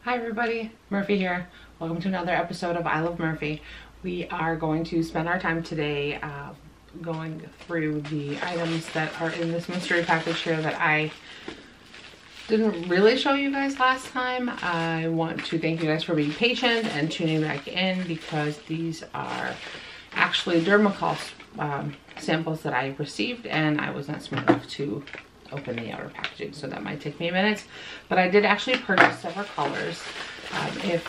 Hi everybody, Murphy here. Welcome to another episode of I Love Murphy. We are going to spend our time today going through the items that are in this mystery package here that I didn't really show you guys last time. I want to thank you guys for being patient and tuning back in because these are actually Dermacol samples that I received and I was not smart enough to open the outer packaging, so that might take me a minute, but I did actually purchase several colors. I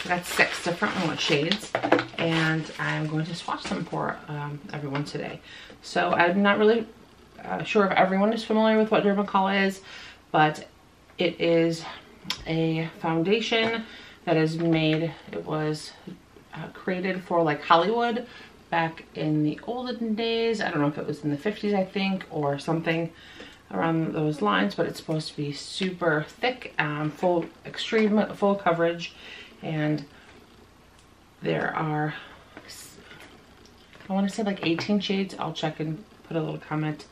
got 6 different shades, and I'm going to swatch them for everyone today. So I'm not really sure if everyone is familiar with what Dermacol is, but it is a foundation that is made, it was created for like Hollywood back in the olden days. I don't know if it was in the 50s, I think, or something around those lines, but it's supposed to be super thick, extreme full coverage, and there are, I want to say like 18 shades. I'll check and put a little comment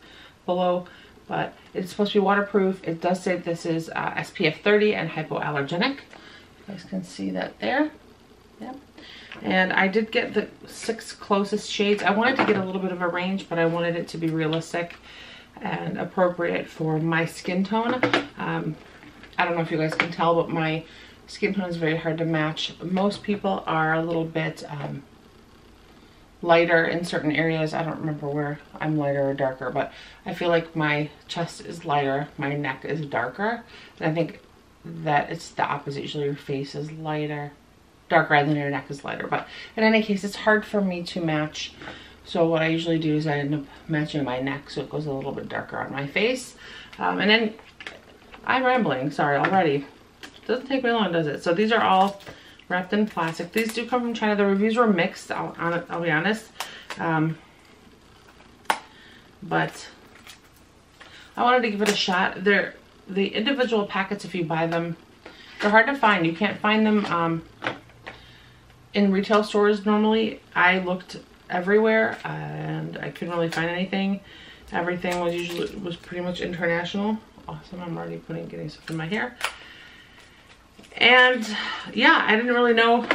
below, but it's supposed to be waterproof. It does say this is SPF 30 and hypoallergenic. You guys can see that there. Yep. And I did get the 6 closest shades. I wanted to get a little bit of a range, but I wanted it to be realistic and appropriate for my skin tone. I don't know if you guys can tell, but my skin tone is very hard to match. Most people are a little bit lighter in certain areas. I don't remember where I'm lighter or darker, but I feel like my chest is lighter, my neck is darker, and I think that it's the opposite. Usually your face is darker and then your neck is lighter, but in any case it's hard for me to match. So what I usually do is I end up matching my neck so it goes a little bit darker on my face. And then I'm rambling, sorry already. Doesn't take me long, does it? So these are all wrapped in plastic. These do come from China. The reviews were mixed, I'll be honest. But I wanted to give it a shot. The individual packets, if you buy them, they're hard to find. You can't find them in retail stores normally. I looked everywhere and I couldn't really find anything. Everything was pretty much international. Awesome, I'm already getting stuff in my hair. And yeah, I didn't really know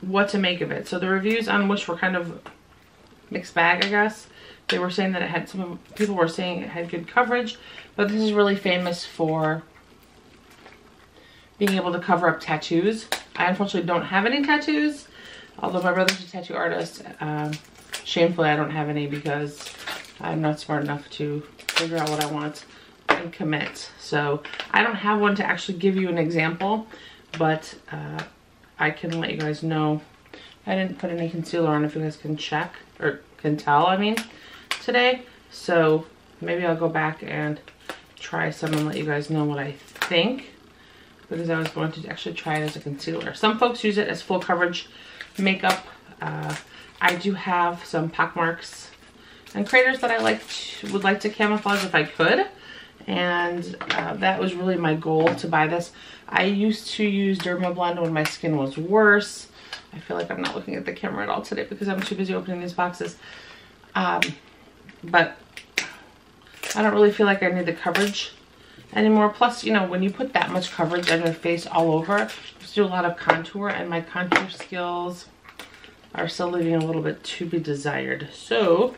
what to make of it. So the reviews on Wish were kind of mixed bag, I guess. They were saying that it had, some people were saying it had good coverage, but this is really famous for being able to cover up tattoos. I unfortunately don't have any tattoos, although my brother's a tattoo artist. Shamefully, I don't have any because I'm not smart enough to figure out what I want and commit. So I don't have one to actually give you an example, but I can let you guys know. I didn't put any concealer on, if you guys can check, or can tell, I mean, today. So maybe I'll go back and try some and let you guys know what I think, because I was going to actually try it as a concealer. Some folks use it as full coverage makeup. I do have some pock marks and craters that I would like to camouflage if I could, and that was really my goal to buy this. I used to use Dermablend when my skin was worse. I feel like I'm not looking at the camera at all today because I'm too busy opening these boxes. But I don't really feel like I need the coverage anymore. Plus, you know, when you put that much coverage on your face all over, you have to do a lot of contour, and my contour skills are still leaving a little bit to be desired. So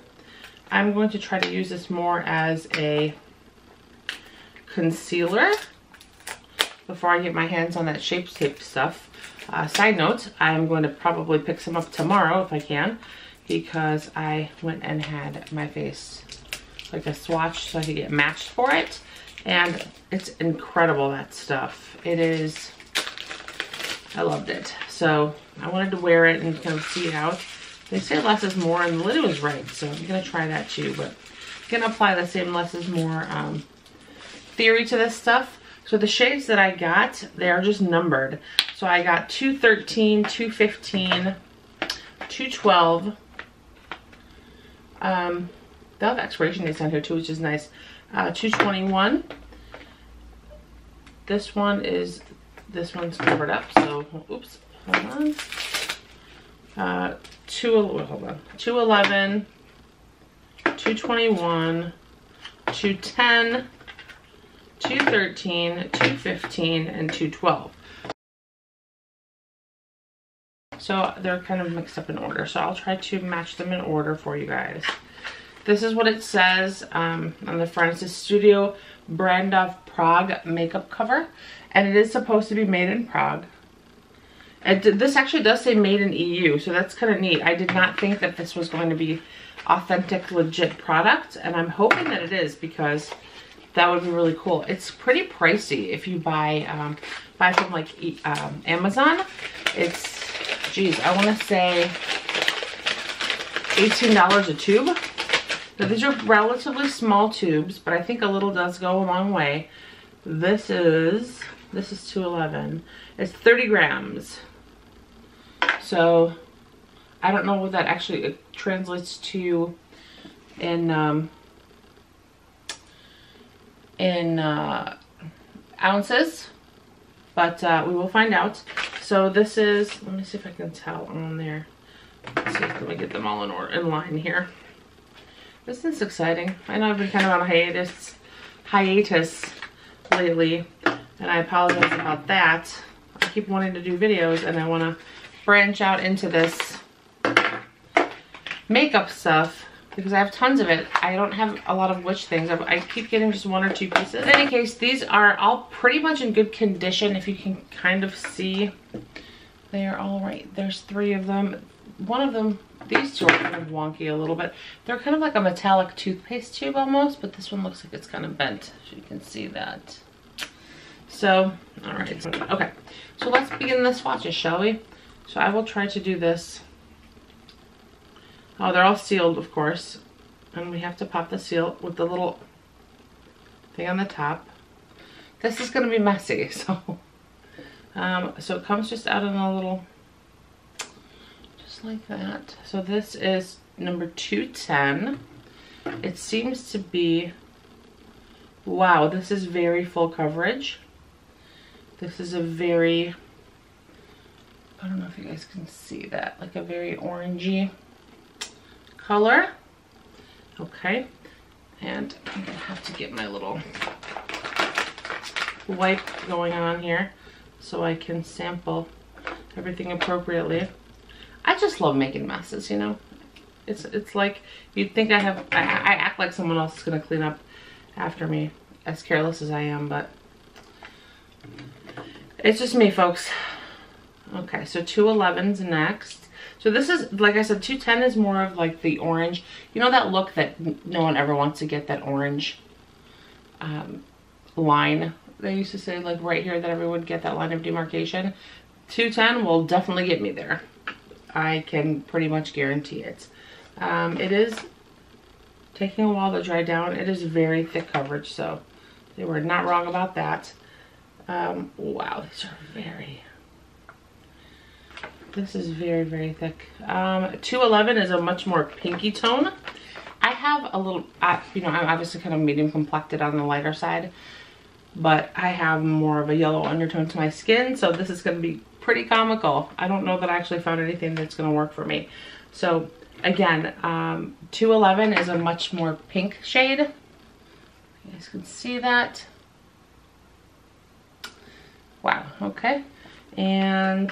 I'm going to try to use this more as a concealer before I get my hands on that Shape Tape stuff. Side note, I'm going to probably pick some up tomorrow if I can, because I went and had my face like a swatch so I could get matched for it. And it's incredible, that stuff. It is, I loved it. So I wanted to wear it and kind of see it out. They say less is more, and Lydia was right, so I'm gonna try that too. But I'm gonna apply the same less is more theory to this stuff. So the shades that I got, they are just numbered. So I got 213, 215, 212. They'll have expiration dates on here too, which is nice. 221. This one's covered up, so oops, hold on. 211, 221, 210, 213, 215, and 212. So they're kind of mixed up in order. So I'll try to match them in order for you guys. This is what it says on the front. It says Studio Brandov Prague makeup cover. And it is supposed to be made in Prague. This actually does say made in EU, so that's kind of neat. I did not think that this was going to be authentic, legit product, and I'm hoping that it is, because that would be really cool. It's pretty pricey if you buy from like Amazon. It's, geez, I want to say $18 a tube. Now these are relatively small tubes, but I think a little does go a long way. This is 211. It's 30 grams. So I don't know what that actually translates to in ounces, but we will find out. So this is, let me see if I can tell on there. Let's see, let me get them all in line here. This is exciting. I know I've been kind of on a hiatus lately, and I apologize about that. I keep wanting to do videos, and I want to branch out into this makeup stuff because I have tons of it. I don't have a lot of witch things. I keep getting just one or two pieces. In any case, these are all pretty much in good condition. If you can kind of see, they are all right. There's 3 of them. One of them, these 2 are kind of wonky a little bit. They're kind of like a metallic toothpaste tube almost, but this one looks like it's kind of bent, so you can see that. So, all right. Okay, so let's begin the swatches, shall we? So I will try to do this. Oh, they're all sealed, of course. And we have to pop the seal with the little thing on the top. This is going to be messy, so. So it comes just out in a little, just like that. So this is number 210. It seems to be, wow, this is very full coverage. This is a very, I don't know if you guys can see that, like a very orangey color. Okay, and I'm gonna have to get my little wipe going on here so I can sample everything appropriately. I just love making messes, you know. It's like you'd think I act like someone else is gonna clean up after me, as careless as I am, but it's just me, folks. Okay, so 211's next. So this is, like I said, 210 is more of like the orange. You know that look that no one ever wants to get, that orange line? They used to say like right here that everyone would get that line of demarcation. 210 will definitely get me there. I can pretty much guarantee it. It is taking a while to dry down. It is very thick coverage, so they were not wrong about that. Wow, these are very... This is very, very thick. 211 is a much more pinky tone. I have a little, you know, I'm obviously kind of medium complected on the lighter side, but I have more of a yellow undertone to my skin, so this is going to be pretty comical. I don't know that I actually found anything that's going to work for me. So again, 211 is a much more pink shade. You guys can see that. Wow, okay. And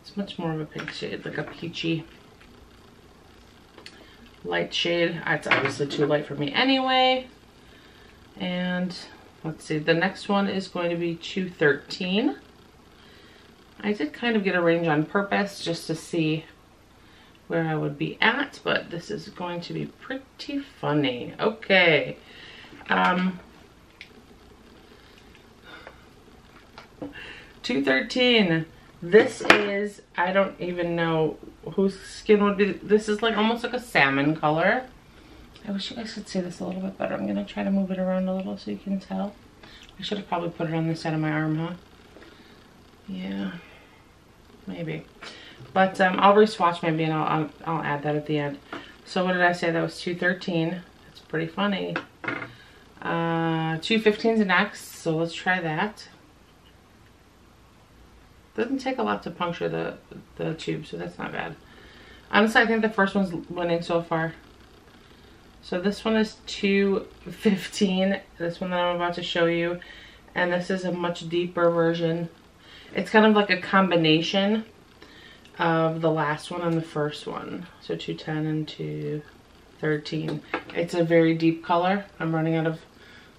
it's much more of a pink shade, like a peachy light shade. It's obviously too light for me anyway. And let's see, the next one is going to be 213. I did kind of get a range on purpose just to see where I would be at, but this is going to be pretty funny. Okay. 213. This is, I don't even know whose skin would be. This is like almost like a salmon color. I wish you guys could see this a little bit better. I'm gonna try to move it around a little so you can tell. I should have probably put it on the side of my arm, huh? Yeah, maybe. But I'll re-swatch maybe, and I'll add that at the end. So what did I say? That was 213. That's pretty funny. 215 is next, so let's try that. Doesn't take a lot to puncture the tube, so that's not bad. Honestly, I think the first one's winning so far. So this one is 215, this one that I'm about to show you, and this is a much deeper version. It's kind of like a combination of the last one and the first one. So 210 and 213. It's a very deep color. I'm running out of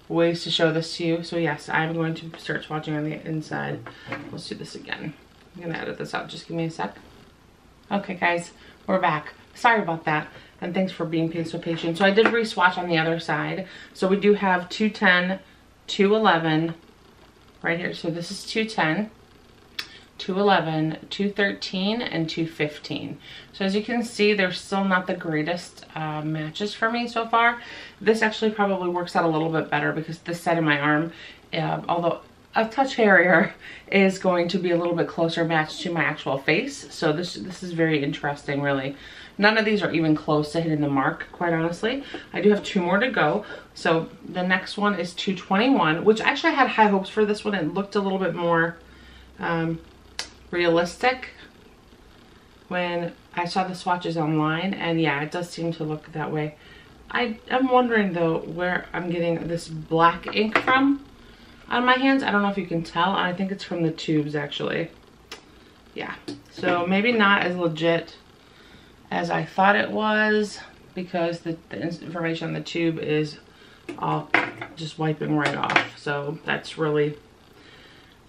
ways to show this to you. So yes, I'm going to start swatching on the inside. Let's do this again. I'm gonna edit this out, just give me a sec. Okay guys, we're back. Sorry about that, and thanks for being so patient. So I did re-swatch on the other side. So we do have 210, 211 right here. So this is 210, 211, 213, and 215. So as you can see, they're still not the greatest matches for me so far. This actually probably works out a little bit better because this side of my arm, although a touch hairier, is going to be a little bit closer matched to my actual face. So this is very interesting, really. None of these are even close to hitting the mark, quite honestly. I do have 2 more to go. So the next one is 221, which actually I had high hopes for this one. It looked a little bit more realistic when I saw the swatches online, and yeah, it does seem to look that way. I'm wondering though where I'm getting this black ink from on my hands. I don't know if you can tell. I think it's from the tubes actually. Yeah, so maybe not as legit as I thought it was, because the information on the tube is all just wiping right off. So that's really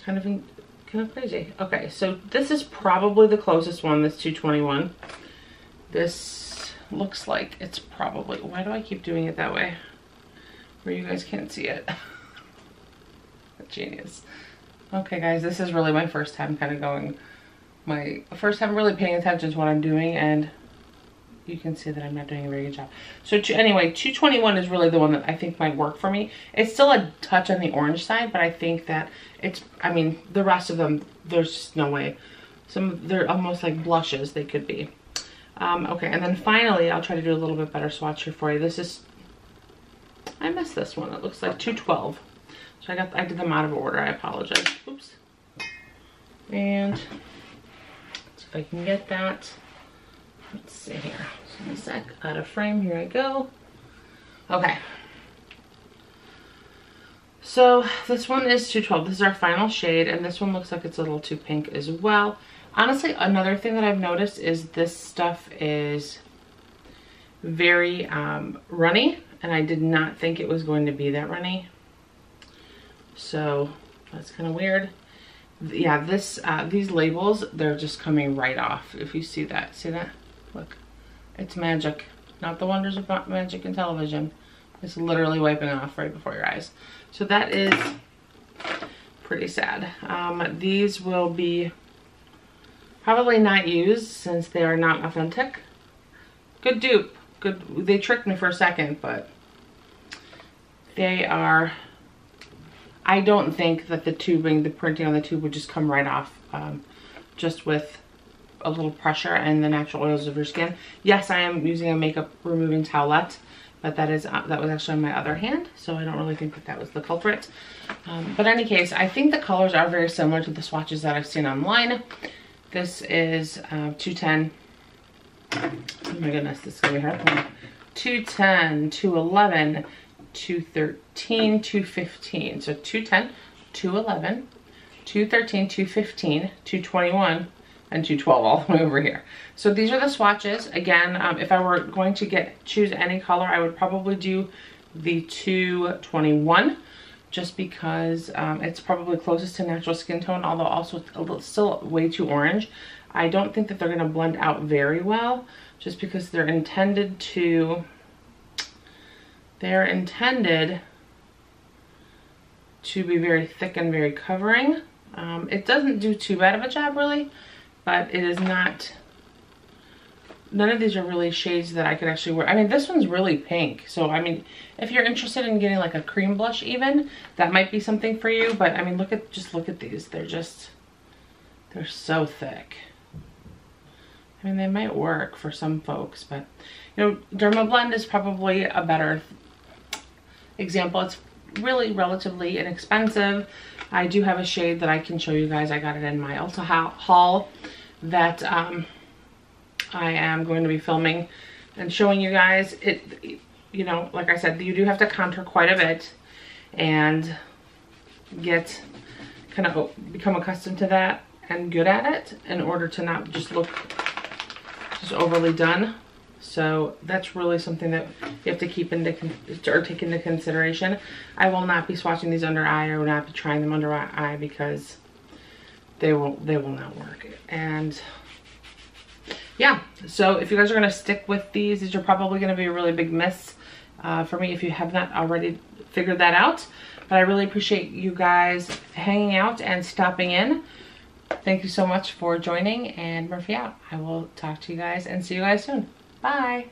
kind of crazy. Okay, so this is probably the closest one, this 221. This looks like it's probably, why do I keep doing it that way where you guys can't see it? Genius. Okay guys, this is really my first time kind of going, my first time really paying attention to what I'm doing, and you can see that I'm not doing a very good job. So anyway, 221 is really the one that I think might work for me. It's still a touch on the orange side, but I think that it's, I mean, the rest of them, there's just no way. They're almost like blushes, they could be. Okay, and then finally, I'll try to do a little bit better swatch here for you. This is, I missed this one. It looks like 212. So I did them out of order, I apologize. Oops. And let's see if I can get that. Let's see here. Just a sec. Out of frame. Here I go. Okay. So this one is 212. This is our final shade, and this one looks like it's a little too pink as well. Honestly, another thing that I've noticed is this stuff is very runny, and I did not think it was going to be that runny. So that's kind of weird. Yeah, these labels, they're just coming right off. If you see that, look, it's magic, not the wonders of magic in television. It's literally wiping off right before your eyes. So that is pretty sad. These will be probably not used since they are not authentic. Good dupe, good. They tricked me for a second, but they are. I don't think that the tubing, the printing on the tube would just come right off just with a little pressure and the natural oils of your skin. Yes, I am using a makeup removing towelette, but that was actually on my other hand, so I don't really think that was the culprit. But in any case, I think the colors are very similar to the swatches that I've seen online. This is 210. Oh my goodness, this is gonna be hard. 210, 211, 213, 215. So 210, 211, 213, 215, 221, and 212 all the way over here. So these are the swatches. Again, if I were going to choose any color, I would probably do the 221, just because it's probably closest to natural skin tone, although also still way too orange. I don't think that they're gonna blend out very well, just because they're intended to be very thick and very covering. It doesn't do too bad of a job really, but it is not, none of these are really shades that I could actually wear. I mean, this one's really pink. So, I mean, if you're interested in getting like a cream blush even, that might be something for you. But I mean, just look at these. They're so thick. I mean, they might work for some folks, but you know, Dermablend is probably a better example. It's really relatively inexpensive. I do have a shade that I can show you guys. I got it in my Ulta haul that I am going to be filming and showing you guys. you know, like I said, you do have to contour quite a bit and get kind of become accustomed to that and good at it in order to not just look just overly done. So that's really something that you have to keep or take into consideration. I will not be swatching these under eye. I will not be trying them under eye because they will not work. And yeah, so if you guys are going to stick with these are probably going to be a really big miss for me if you have not already figured that out. But I really appreciate you guys hanging out and stopping in. Thank you so much for joining, and Murphy out. I will talk to you guys and see you guys soon. Bye.